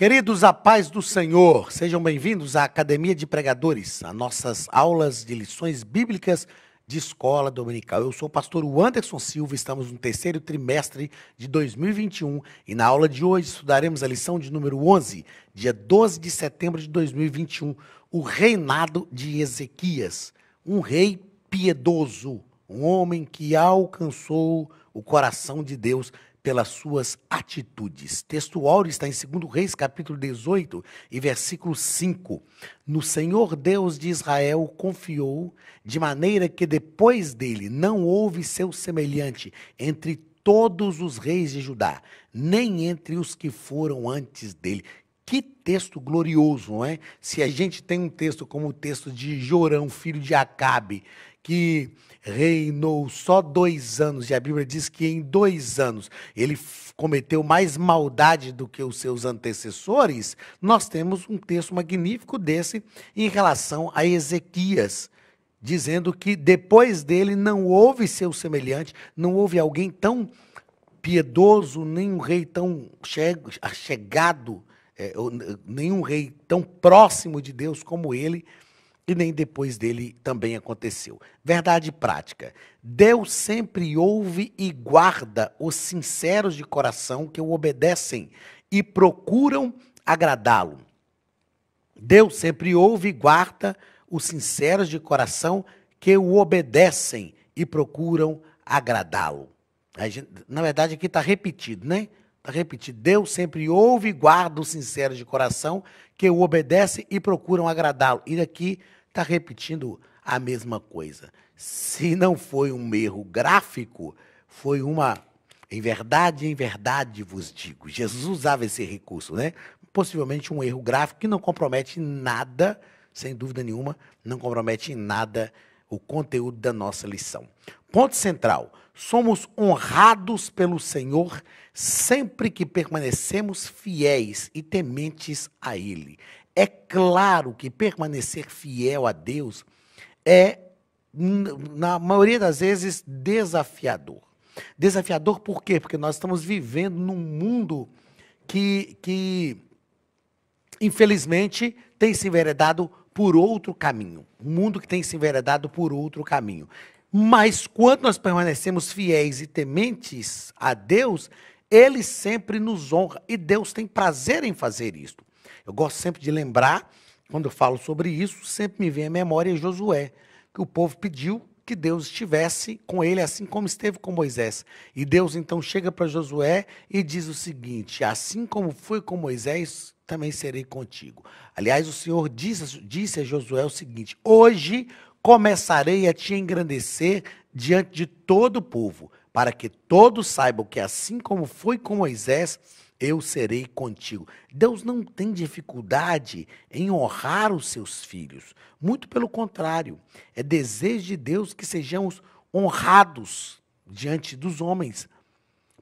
Queridos, a paz do Senhor, sejam bem-vindos à Academia de Pregadores, a nossas aulas de lições bíblicas de escola dominical. Eu sou o pastor Anderson Silva, estamos no terceiro trimestre de 2021 e na aula de hoje estudaremos a lição de número 11, dia 12 de setembro de 2021, o reinado de Ezequias, um rei piedoso, um homem que alcançou o coração de Deus pelas suas atitudes. Texto áureo está em 2 Reis, capítulo 18 e versículo 5. No Senhor Deus de Israel confiou, de maneira que depois dele não houve seu semelhante entre todos os reis de Judá, nem entre os que foram antes dele. Que texto glorioso, não é? Se a gente tem um texto como o texto de Jorão, filho de Acabe, que reinou só 2 anos, e a Bíblia diz que em 2 anos ele cometeu mais maldade do que os seus antecessores, nós temos um texto magnífico desse em relação a Ezequias, dizendo que depois dele não houve seu semelhante, não houve alguém tão piedoso, nem um rei tão chegado, nenhum rei tão próximo de Deus como ele, e nem depois dele também aconteceu. Verdade prática. Deus sempre ouve e guarda os sinceros de coração que o obedecem e procuram agradá-lo. Deus sempre ouve e guarda os sinceros de coração que o obedecem e procuram agradá-lo. Na verdade, aqui está repetido, né? Está repetido. Deus sempre ouve e guarda os sinceros de coração que o obedecem e procuram agradá-lo. E aqui está repetindo a mesma coisa. Se não foi um erro gráfico, foi uma... em verdade vos digo. Jesus usava esse recurso, né? Possivelmente um erro gráfico que não compromete nada, sem dúvida nenhuma, não compromete em nada o conteúdo da nossa lição. Ponto central. Somos honrados pelo Senhor sempre que permanecemos fiéis e tementes a Ele. É claro que permanecer fiel a Deus é, na maioria das vezes, desafiador. Desafiador por quê? Porque nós estamos vivendo num mundo que infelizmente, tem se enveredado por outro caminho. Um mundo que tem se enveredado por outro caminho. Mas quando nós permanecemos fiéis e tementes a Deus, Ele sempre nos honra e Deus tem prazer em fazer isto. Eu gosto sempre de lembrar, quando eu falo sobre isso, sempre me vem à memória Josué, que o povo pediu que Deus estivesse com ele, assim como esteve com Moisés. E Deus então chega para Josué e diz o seguinte: assim como foi com Moisés, também serei contigo. Aliás, o Senhor disse a Josué o seguinte: hoje começarei a te engrandecer diante de todo o povo, para que todos saibam que assim como foi com Moisés, eu serei contigo. Deus não tem dificuldade em honrar os seus filhos. Muito pelo contrário. É desejo de Deus que sejamos honrados diante dos homens.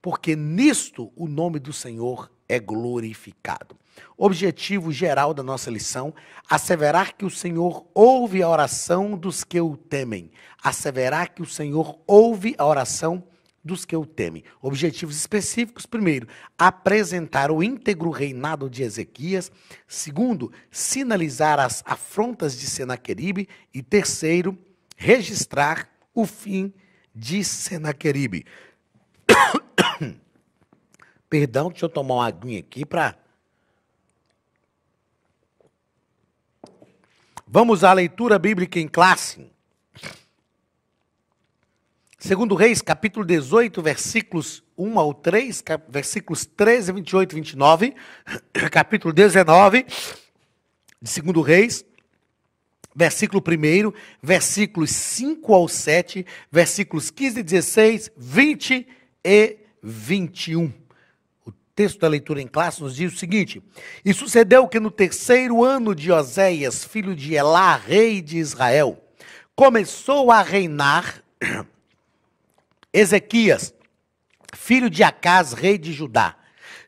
Porque nisto o nome do Senhor é glorificado. Objetivo geral da nossa lição: asseverar que o Senhor ouve a oração dos que o temem. Asseverar que o Senhor ouve a oração dos que o temem. Objetivos específicos: primeiro, apresentar o íntegro reinado de Ezequias. Segundo, sinalizar as afrontas de Senaqueribe. E terceiro, registrar o fim de Senaqueribe. Perdão, deixa eu tomar uma aguinha aqui para... Vamos à leitura bíblica em classe. 2 Reis, capítulo 18, versículos 1 ao 3, versículos 13, 28 e 29, capítulo 19 de 2 Reis, versículo 1, versículos 5 ao 7, versículos 15, 16, 20 e 21. O texto da leitura em classe nos diz o seguinte: e sucedeu que no 3º ano de Oséias, filho de Elá, rei de Israel, começou a reinar Ezequias, filho de Acás, rei de Judá.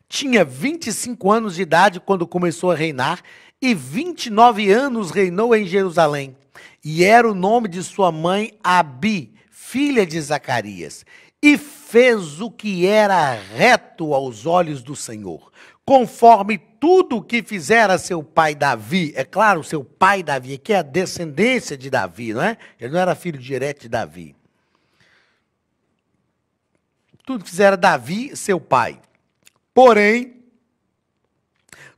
Tinha 25 anos de idade quando começou a reinar, e 29 anos reinou em Jerusalém. E era o nome de sua mãe Abi, filha de Zacarias. E fez o que era reto aos olhos do Senhor, conforme tudo o que fizera seu pai Davi. É claro, seu pai Davi, que é a descendência de Davi, não é? Ele não era filho direto de Davi. Tudo que fizera Davi, seu pai. Porém,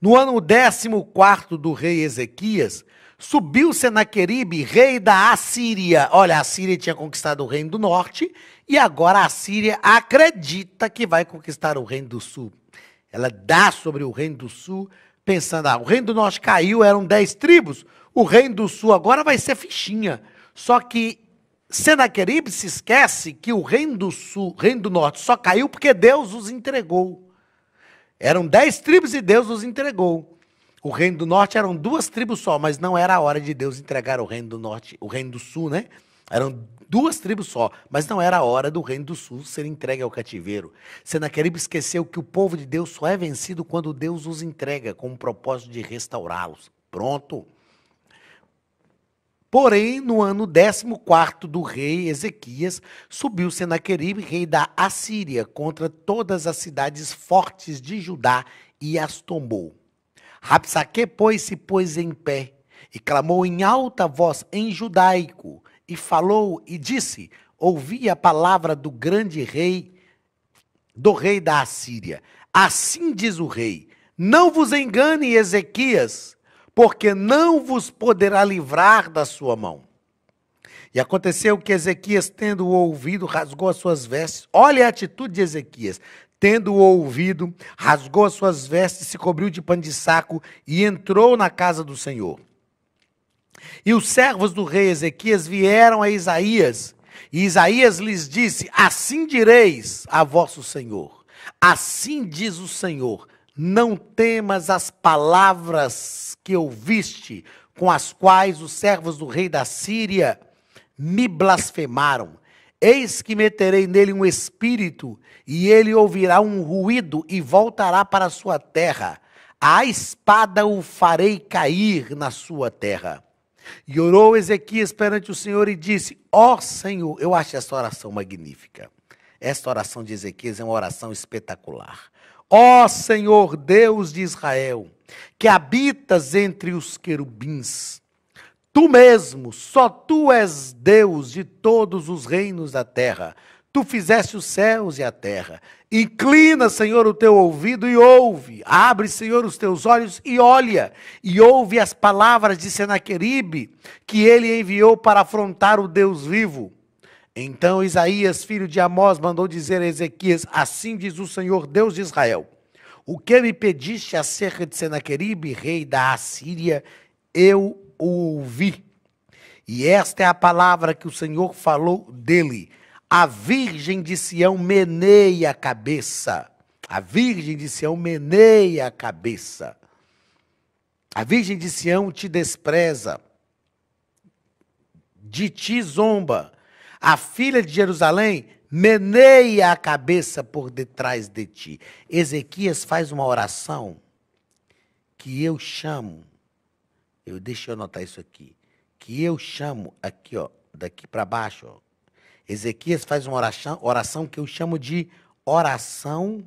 no ano 14º do rei Ezequias, subiu Senaqueribe, rei da Assíria. Olha, a Assíria tinha conquistado o reino do norte e agora a Assíria acredita que vai conquistar o reino do sul. Ela dá sobre o reino do sul, pensando, o reino do norte caiu, eram 10 tribos, o reino do sul agora vai ser fichinha. Só que Senaqueribe se esquece que o reino do sul, reino do norte só caiu porque Deus os entregou. Eram 10 tribos e Deus os entregou. O reino do norte eram 2 tribos só, mas não era a hora de Deus entregar o reino do norte, o reino do sul, né? Eram 2 tribos só, mas não era a hora do reino do sul ser entregue ao cativeiro. Senaqueribe esqueceu que o povo de Deus só é vencido quando Deus os entrega, com o propósito de restaurá-los. Pronto. Porém, no ano 14º do rei Ezequias, subiu Senaqueribe, rei da Assíria, contra todas as cidades fortes de Judá e as tombou. Rabsaque, pois, se pôs em pé e clamou em alta voz em judaico e falou e disse, ouvi a palavra do grande rei, do rei da Assíria. Assim diz o rei, não vos engane, Ezequias, porque não vos poderá livrar da sua mão. E aconteceu que Ezequias, tendo ouvido, rasgou as suas vestes. Olha a atitude de Ezequias. Tendo ouvido, rasgou as suas vestes, se cobriu de pano de saco e entrou na casa do Senhor. E os servos do rei Ezequias vieram a Isaías. E Isaías lhes disse, assim direis a vosso Senhor. Assim diz o Senhor, não temas as palavras que ouviste, com as quais os servos do rei da Síria me blasfemaram. Eis que meterei nele um espírito, e ele ouvirá um ruído e voltará para a sua terra. A espada o farei cair na sua terra. E orou Ezequias perante o Senhor e disse, ó Senhor, eu acho essa oração magnífica. Esta oração de Ezequias é uma oração espetacular. Ó Senhor, Deus de Israel, que habitas entre os querubins, tu mesmo, só tu és Deus de todos os reinos da terra. Tu fizeste os céus e a terra. Inclina, Senhor, o teu ouvido e ouve. Abre, Senhor, os teus olhos e olha. E ouve as palavras de Senaqueribe, que ele enviou para afrontar o Deus vivo. Então Isaías, filho de Amós, mandou dizer a Ezequias, assim diz o Senhor, Deus de Israel, o que me pediste acerca de Senaqueribe, rei da Assíria, eu o ouvi. E esta é a palavra que o Senhor falou dele. A virgem de Sião meneia a cabeça. A virgem de Sião meneia a cabeça. A virgem de Sião te despreza. De ti zomba. A filha de Jerusalém meneia a cabeça por detrás de ti. Ezequias faz uma oração que eu chamo, deixa eu anotar isso aqui, que eu chamo aqui, ó, daqui para baixo, ó. Ezequias faz uma oração que eu chamo de oração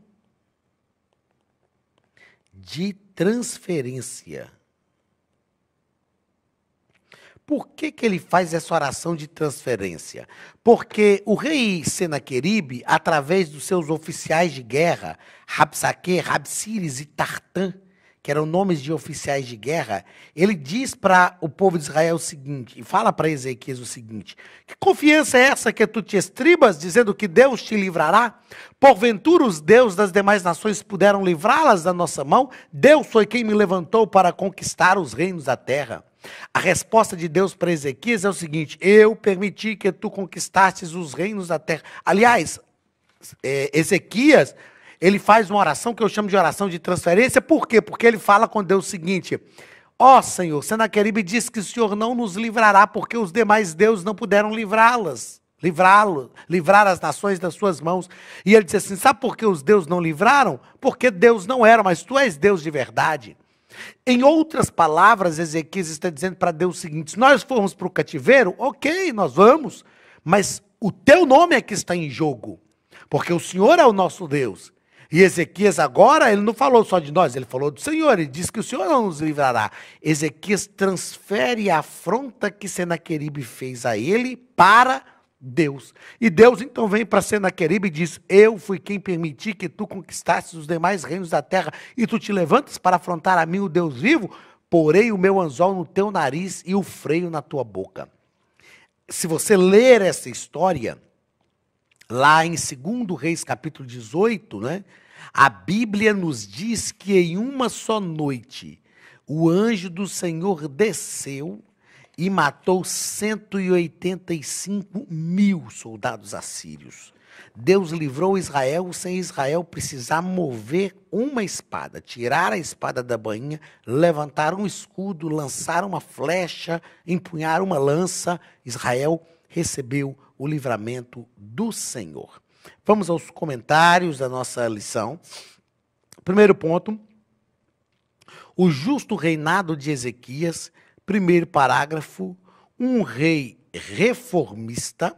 de transferência. Por que ele faz essa oração de transferência? Porque o rei Senaqueribe, através dos seus oficiais de guerra, Rabsaque, Rabsíris e Tartã, que eram nomes de oficiais de guerra, ele diz para o povo de Israel o seguinte, e fala para Ezequias o seguinte, que confiança é essa que tu te estribas, dizendo que Deus te livrará? Porventura os deuses das demais nações puderam livrá-las da nossa mão? Deus foi quem me levantou para conquistar os reinos da terra. A resposta de Deus para Ezequias é o seguinte, eu permiti que tu conquistasses os reinos da terra. Aliás, Ezequias, ele faz uma oração que eu chamo de oração de transferência. Por quê? Porque ele fala com Deus o seguinte, ó Senhor, Senaqueribe diz que o Senhor não nos livrará, porque os demais deuses não puderam livrar as nações das suas mãos. E ele diz assim, sabe por que os deuses não livraram? Porque Deus não era, mas tu és Deus de verdade. Em outras palavras, Ezequias está dizendo para Deus o seguinte, se nós formos para o cativeiro, ok, nós vamos, mas o teu nome é que está em jogo, porque o Senhor é o nosso Deus. E Ezequias agora, ele não falou só de nós, ele falou do Senhor, ele disse que o Senhor não nos livrará. Ezequias transfere a afronta que Senaqueribe fez a ele para Deus. E Deus então vem para Senaqueribe e diz: eu fui quem permiti que tu conquistasses os demais reinos da terra e tu te levantas para afrontar a mim, o Deus vivo, porei o meu anzol no teu nariz e o freio na tua boca. Se você ler essa história, lá em 2 Reis, capítulo 18, né, a Bíblia nos diz que em uma só noite o anjo do Senhor desceu e matou 185 mil soldados assírios. Deus livrou Israel sem Israel precisar mover uma espada, tirar a espada da bainha, levantar um escudo, lançar uma flecha, empunhar uma lança. Israel recebeu o livramento do Senhor. Vamos aos comentários da nossa lição. Primeiro ponto, o justo reinado de Ezequias. Primeiro parágrafo, um rei reformista.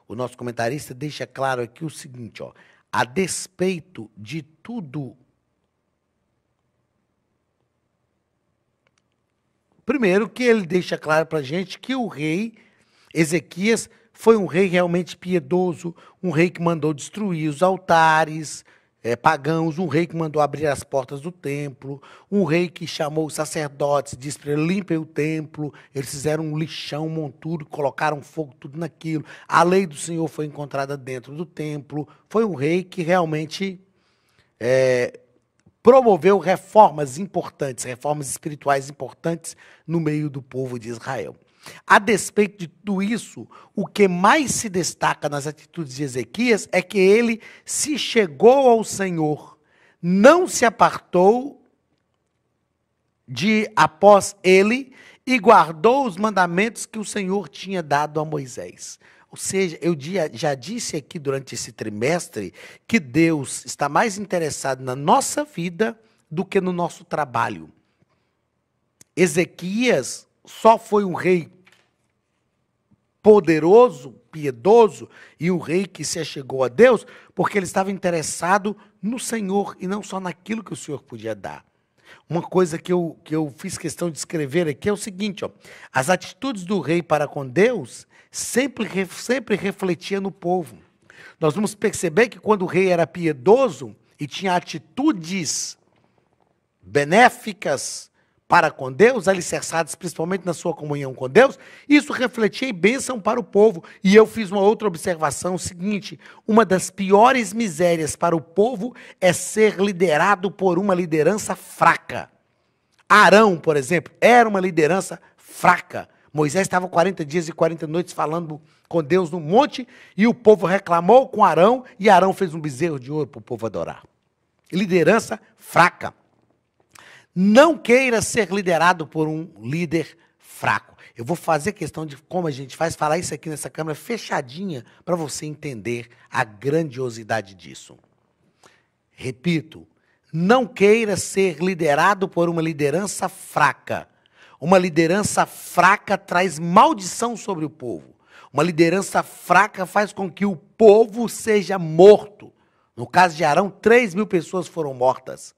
O nosso comentarista deixa claro aqui o seguinte, ó, a despeito de tudo. Primeiro que ele deixa claro para a gente que o rei Ezequias foi um rei realmente piedoso, um rei que mandou destruir os altares pagãos, um rei que mandou abrir as portas do templo, um rei que chamou os sacerdotes, disse para ele: limpem o templo. Eles fizeram um lixão, um monturo, colocaram fogo tudo naquilo. A lei do Senhor foi encontrada dentro do templo. Foi um rei que realmente promoveu reformas importantes, reformas espirituais importantes no meio do povo de Israel. A despeito de tudo isso, o que mais se destaca nas atitudes de Ezequias é que ele se chegou ao Senhor, não se apartou de após ele e guardou os mandamentos que o Senhor tinha dado a Moisés. Ou seja, eu já disse aqui durante esse trimestre que Deus está mais interessado na nossa vida do que no nosso trabalho. Ezequias só foi um rei poderoso, piedoso e um rei que se achegou a Deus porque ele estava interessado no Senhor e não só naquilo que o Senhor podia dar. Uma coisa que eu fiz questão de escrever aqui é o seguinte, ó, as atitudes do rei para com Deus sempre refletia no povo. Nós vamos perceber que quando o rei era piedoso e tinha atitudes benéficas para com Deus, alicerçadas principalmente na sua comunhão com Deus, isso refletia em bênção para o povo. E eu fiz uma outra observação, o seguinte: uma das piores misérias para o povo é ser liderado por uma liderança fraca. Arão, por exemplo, era uma liderança fraca. Moisés estava 40 dias e 40 noites falando com Deus no monte, e o povo reclamou com Arão, e Arão fez um bezerro de ouro para o povo adorar. Liderança fraca. Não queira ser liderado por um líder fraco. Eu vou fazer questão de, como a gente faz, falar isso aqui nessa câmera fechadinha para você entender a grandiosidade disso. Repito, não queira ser liderado por uma liderança fraca. Uma liderança fraca traz maldição sobre o povo. Uma liderança fraca faz com que o povo seja morto. No caso de Arão, 3.000 pessoas foram mortas.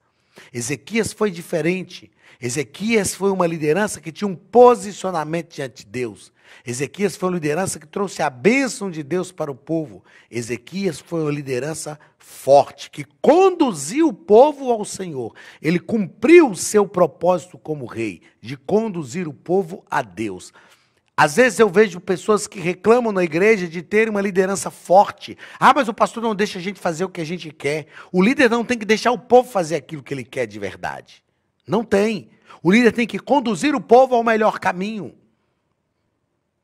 Ezequias foi diferente. Ezequias foi uma liderança que tinha um posicionamento diante de Deus. Ezequias foi uma liderança que trouxe a bênção de Deus para o povo. Ezequias foi uma liderança forte, que conduziu o povo ao Senhor. Ele cumpriu o seu propósito como rei, de conduzir o povo a Deus. Às vezes eu vejo pessoas que reclamam na igreja de ter uma liderança forte. Ah, mas o pastor não deixa a gente fazer o que a gente quer. O líder não tem que deixar o povo fazer aquilo que ele quer de verdade. Não tem. O líder tem que conduzir o povo ao melhor caminho.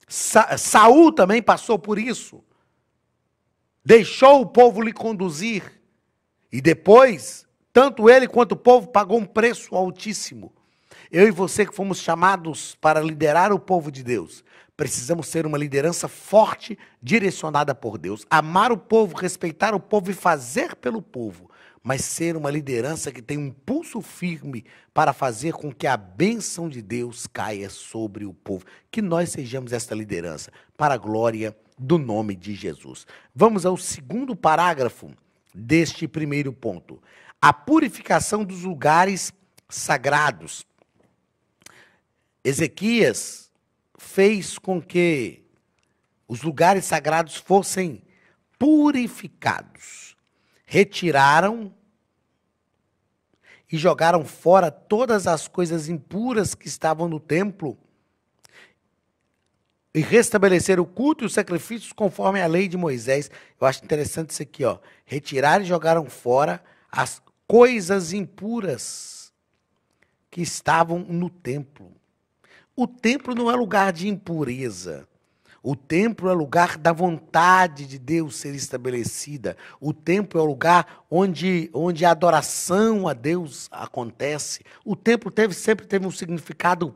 Saul também passou por isso. Deixou o povo lhe conduzir. E depois, tanto ele quanto o povo pagou um preço altíssimo. Eu e você que fomos chamados para liderar o povo de Deus, precisamos ser uma liderança forte, direcionada por Deus. Amar o povo, respeitar o povo e fazer pelo povo. Mas ser uma liderança que tem um pulso firme para fazer com que a bênção de Deus caia sobre o povo. Que nós sejamos esta liderança, para a glória do nome de Jesus. Vamos ao segundo parágrafo deste primeiro ponto. A purificação dos lugares sagrados. Ezequias fez com que os lugares sagrados fossem purificados. Retiraram e jogaram fora todas as coisas impuras que estavam no templo e restabeleceram o culto e os sacrifícios conforme a lei de Moisés. Eu acho interessante isso aqui, ó. Retiraram e jogaram fora as coisas impuras que estavam no templo. O templo não é lugar de impureza. O templo é lugar da vontade de Deus ser estabelecida. O templo é o lugar onde a adoração a Deus acontece. O templo sempre teve um significado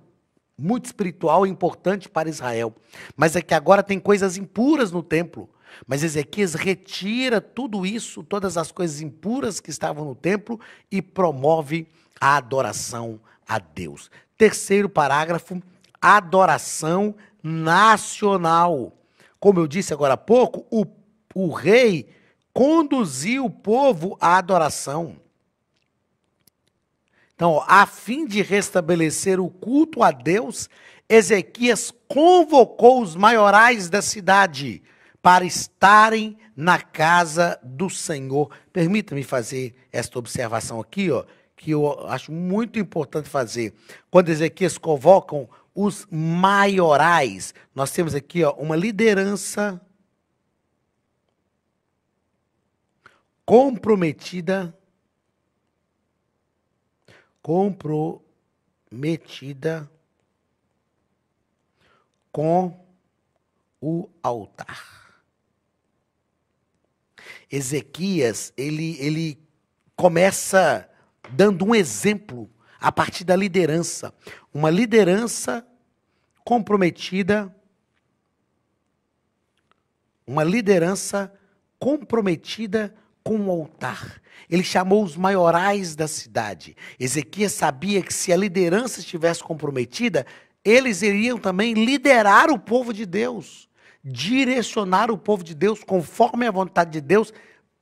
muito espiritual e importante para Israel. Mas é que agora tem coisas impuras no templo. Mas Ezequias retira tudo isso, todas as coisas impuras que estavam no templo e promove a adoração a Deus. Terceiro parágrafo, adoração nacional. Como eu disse agora há pouco, o rei conduziu o povo à adoração. Então, a fim de restabelecer o culto a Deus, Ezequias convocou os maiorais da cidade para estarem na casa do Senhor. Permita-me fazer esta observação aqui, ó, que eu acho muito importante fazer. Quando Ezequias convocam os maiorais, nós temos aqui, ó, uma liderança comprometida com o altar. Ezequias, ele começa dando um exemplo a partir da liderança. Uma liderança comprometida com o altar. Ele chamou os maiorais da cidade. Ezequias sabia que se a liderança estivesse comprometida, eles iriam também liderar o povo de Deus, direcionar o povo de Deus conforme a vontade de Deus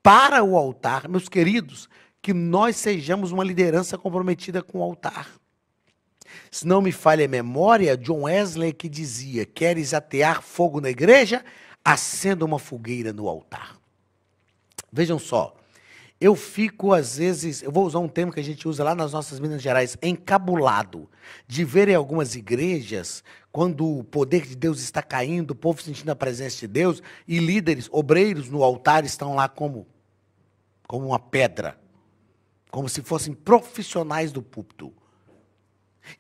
para o altar. Meus queridos, que nós sejamos uma liderança comprometida com o altar. Se não me falha a memória, John Wesley que dizia: queres atear fogo na igreja? Acenda uma fogueira no altar. Vejam só, eu fico às vezes, eu vou usar um termo que a gente usa lá nas nossas Minas Gerais, encabulado, de ver em algumas igrejas, quando o poder de Deus está caindo, o povo sentindo a presença de Deus, e líderes, obreiros no altar estão lá como uma pedra, como se fossem profissionais do púlpito.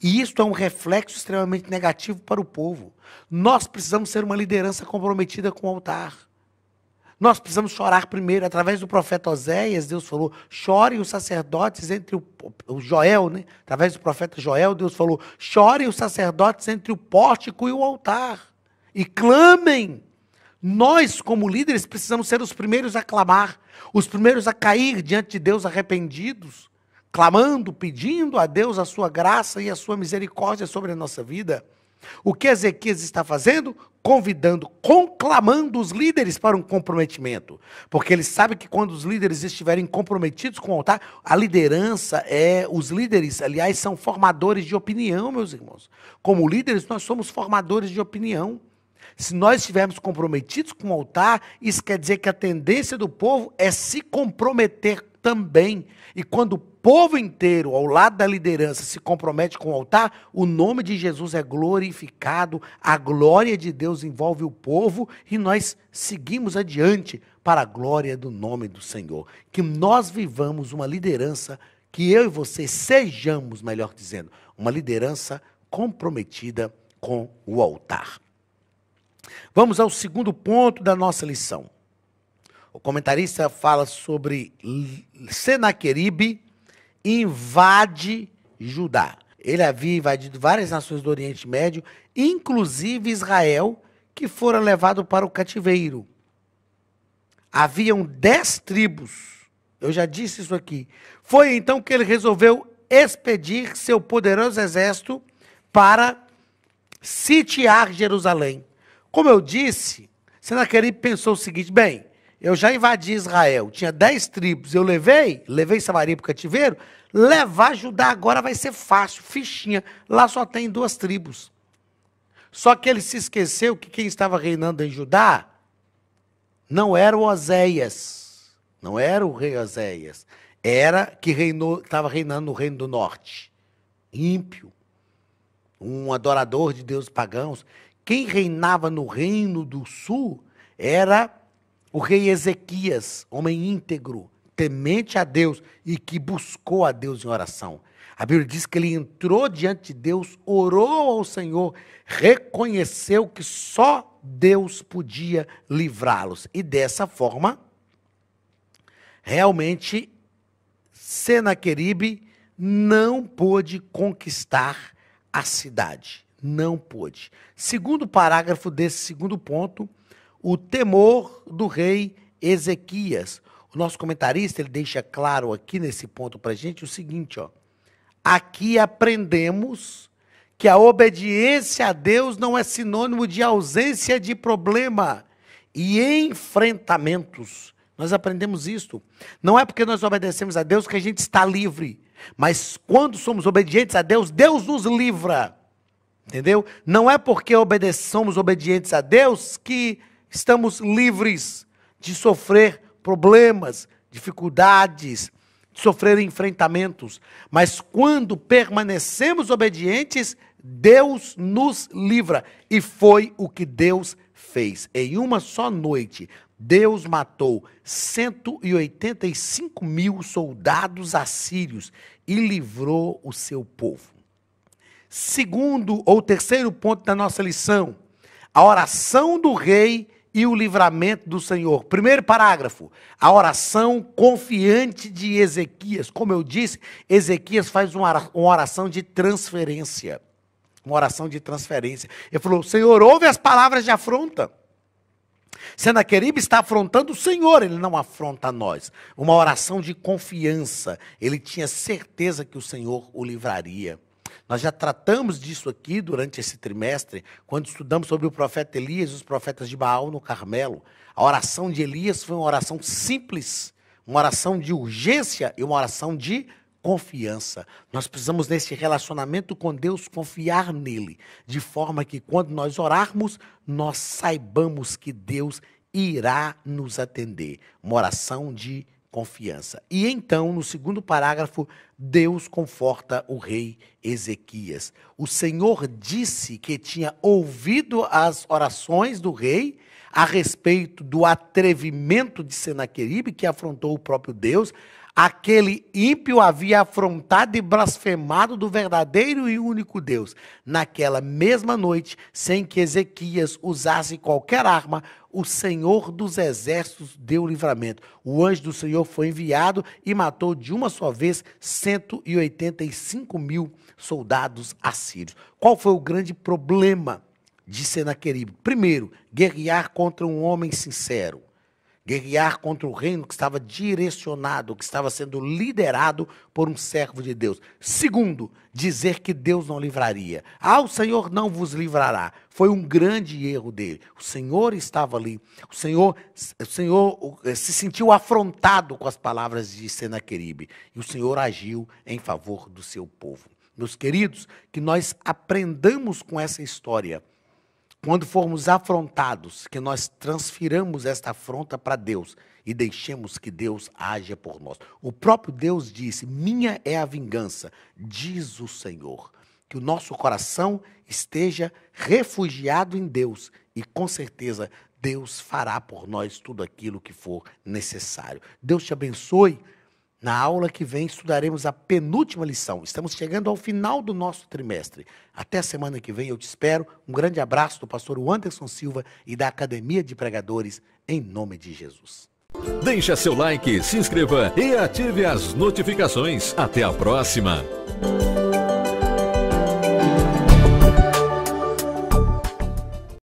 E isso é um reflexo extremamente negativo para o povo. Nós precisamos ser uma liderança comprometida com o altar. Nós precisamos chorar primeiro. Através do profeta Oséias, Deus falou: chorem os sacerdotes entre o Joel, né? Através do profeta Joel, Deus falou: chorem os sacerdotes entre o pórtico e o altar. E clamem. Nós, como líderes, precisamos ser os primeiros a clamar, os primeiros a cair diante de Deus arrependidos, clamando, pedindo a Deus a sua graça e a sua misericórdia sobre a nossa vida. O que Ezequias está fazendo? Convidando, conclamando os líderes para um comprometimento. Porque ele sabe que quando os líderes estiverem comprometidos com o altar, a liderança os líderes, aliás, são formadores de opinião, meus irmãos. Como líderes, nós somos formadores de opinião. Se nós estivermos comprometidos com o altar, isso quer dizer que a tendência do povo é se comprometer também. E quando o povo inteiro, ao lado da liderança, se compromete com o altar, o nome de Jesus é glorificado, a glória de Deus envolve o povo e nós seguimos adiante para a glória do nome do Senhor. Que nós vivamos uma liderança, que eu e você sejamos, melhor dizendo, uma liderança comprometida com o altar. Vamos ao segundo ponto da nossa lição. O comentarista fala sobre Senaqueribe invade Judá. Ele havia invadido várias nações do Oriente Médio, inclusive Israel, que fora levado para o cativeiro. Haviam 10 tribos. Eu já disse isso aqui. Foi então que ele resolveu expedir seu poderoso exército para sitiar Jerusalém. Como eu disse, Senaqueribe pensou o seguinte: bem, eu já invadi Israel, tinha 10 tribos, eu levei Samaria para o cativeiro, levar Judá agora vai ser fácil, fichinha, lá só tem 2 tribos. Só que ele se esqueceu que quem estava reinando em Judá não era o Oséias, não era o rei Oséias, era que estava reinando no reino do norte, ímpio, um adorador de deuses pagãos. Quem reinava no reino do sul era o rei Ezequias, homem íntegro, temente a Deus e que buscou a Deus em oração. A Bíblia diz que ele entrou diante de Deus, orou ao Senhor, reconheceu que só Deus podia livrá-los. E dessa forma, realmente, Senaqueribe não pôde conquistar a cidade. Não pôde. Segundo parágrafo desse segundo ponto, o temor do rei Ezequias. O nosso comentarista, ele deixa claro aqui nesse ponto para a gente o seguinte, ó. Aqui aprendemos que a obediência a Deus não é sinônimo de ausência de problema e enfrentamentos. Nós aprendemos isto. Não é porque nós obedecemos a Deus que a gente está livre, mas quando somos obedientes a Deus, Deus nos livra. Entendeu? Não é porque somos obedientes a Deus que estamos livres de sofrer problemas, dificuldades, de sofrer enfrentamentos. Mas quando permanecemos obedientes, Deus nos livra. E foi o que Deus fez. Em uma só noite, Deus matou 185.000 soldados assírios e livrou o seu povo. Segundo ou terceiro ponto da nossa lição, a oração do rei e o livramento do Senhor. Primeiro parágrafo, a oração confiante de Ezequias. Como eu disse, Ezequias faz uma oração de transferência. Uma oração de transferência. Ele falou, Senhor, ouve as palavras de afronta. Senaqueribe está afrontando o Senhor, ele não afronta nós. Uma oração de confiança. Ele tinha certeza que o Senhor o livraria. Nós já tratamos disso aqui durante esse trimestre, quando estudamos sobre o profeta Elias e os profetas de Baal no Carmelo. A oração de Elias foi uma oração simples, uma oração de urgência e uma oração de confiança. Nós precisamos, nesse relacionamento com Deus, confiar nele, de forma que quando nós orarmos, nós saibamos que Deus irá nos atender. Uma oração de confiança. E então, no segundo parágrafo, Deus conforta o rei Ezequias. O Senhor disse que tinha ouvido as orações do rei a respeito do atrevimento de Senaqueribe, que afrontou o próprio Deus. Aquele ímpio havia afrontado e blasfemado do verdadeiro e único Deus. Naquela mesma noite, sem que Ezequias usasse qualquer arma, o Senhor dos exércitos deu livramento. O anjo do Senhor foi enviado e matou de uma só vez 185.000 soldados assírios. Qual foi o grande problema de Senaqueribe? Primeiro, guerrear contra um homem sincero. Guerrear contra o reino que estava direcionado, que estava sendo liderado por um servo de Deus. Segundo, dizer que Deus não livraria. O Senhor não vos livrará. Foi um grande erro dele. O Senhor estava ali. O Senhor se sentiu afrontado com as palavras de Senaqueribe. E o Senhor agiu em favor do seu povo. Meus queridos, que nós aprendamos com essa história. Quando formos afrontados, que nós transfiramos esta afronta para Deus e deixemos que Deus haja por nós. O próprio Deus disse, minha é a vingança, diz o Senhor. Que o nosso coração esteja refugiado em Deus e com certeza Deus fará por nós tudo aquilo que for necessário. Deus te abençoe. Na aula que vem estudaremos a penúltima lição. Estamos chegando ao final do nosso trimestre. Até a semana que vem eu te espero. Um grande abraço do pastor Anderson Silva e da Academia de Pregadores, em nome de Jesus. Deixa seu like, se inscreva e ative as notificações. Até a próxima!